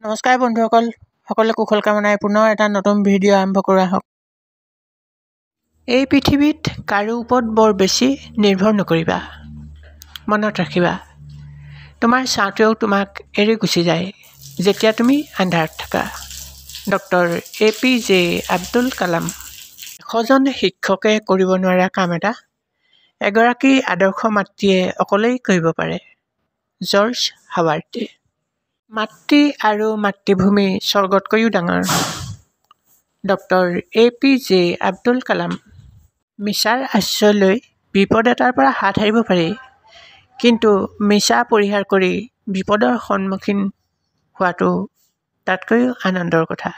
নমস্কাৰ বন্ধুসকল, সকলোৱে কুশল কামনাৰে পুনৰ এটা নতুন ভিডিঅ' আৰম্ভ কৰা হওক। এই পৃথিৱীত কাৰো ওপৰত বৰ বেছি নিৰ্ভৰ নকৰিবা। মনত ৰাখিবা, তোমাৰ ছাওঁতেও তোমাক এৰি গুচি যায় যেতিয়া তুমি আন্ধাৰত থাকা। Doctor APJ Abdul Kalam. 100জন শিক্ষকে কৰিব নোৱাৰা কাম এটা এগৰাকী আদৰ্শ মাতৃয়ে অকলেই কৰিব পাৰে। জৰ্জ হাৱাৰ্ডে। মাতৃ আৰু মাতৃভূমি স্বৰ্গতকৈও ডাঙৰ। Doctor APJ Abdul Kalam. মিছাৰ আশ্ৰয় লৈ বিপদ এটাৰ পৰা হাত সাৰিব পাৰি, কিন্তু মিছা পৰিহাৰ কৰি বিপদৰ সন্মুখীন হোৱাটো তাতকৈও আনন্দৰ কথা।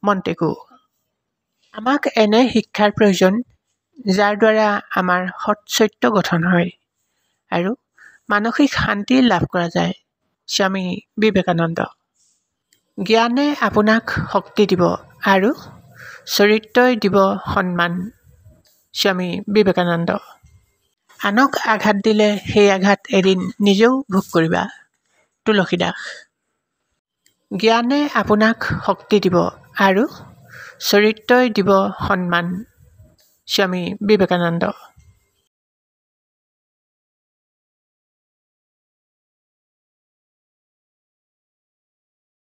মণ্টেগু। আমাক এনে শিক্ষাৰ প্ৰয়োজন যাৰ দ্বাৰা আমাৰ সৎ-চৰিত্ৰ গঠন হয় আৰু মানসিক শান্তি লাভ কৰা যায়। স্বামী বিবেকানন্দ। জ্ঞানে আপোনাক শক্তি দিব আৰু চৰিত্ৰই দিব সন্মান। স্বামী বিবেকানন্দ। আনক আঘাত দিলে সেই আঘাত এদিন নিজেও ভোগ কৰিবা। তুলসী দাস। জ্ঞানে আপোনাক শক্তি দিব আৰু চৰিত্ৰই দিব সন্মান। স্বামী বিবেকানন্দ।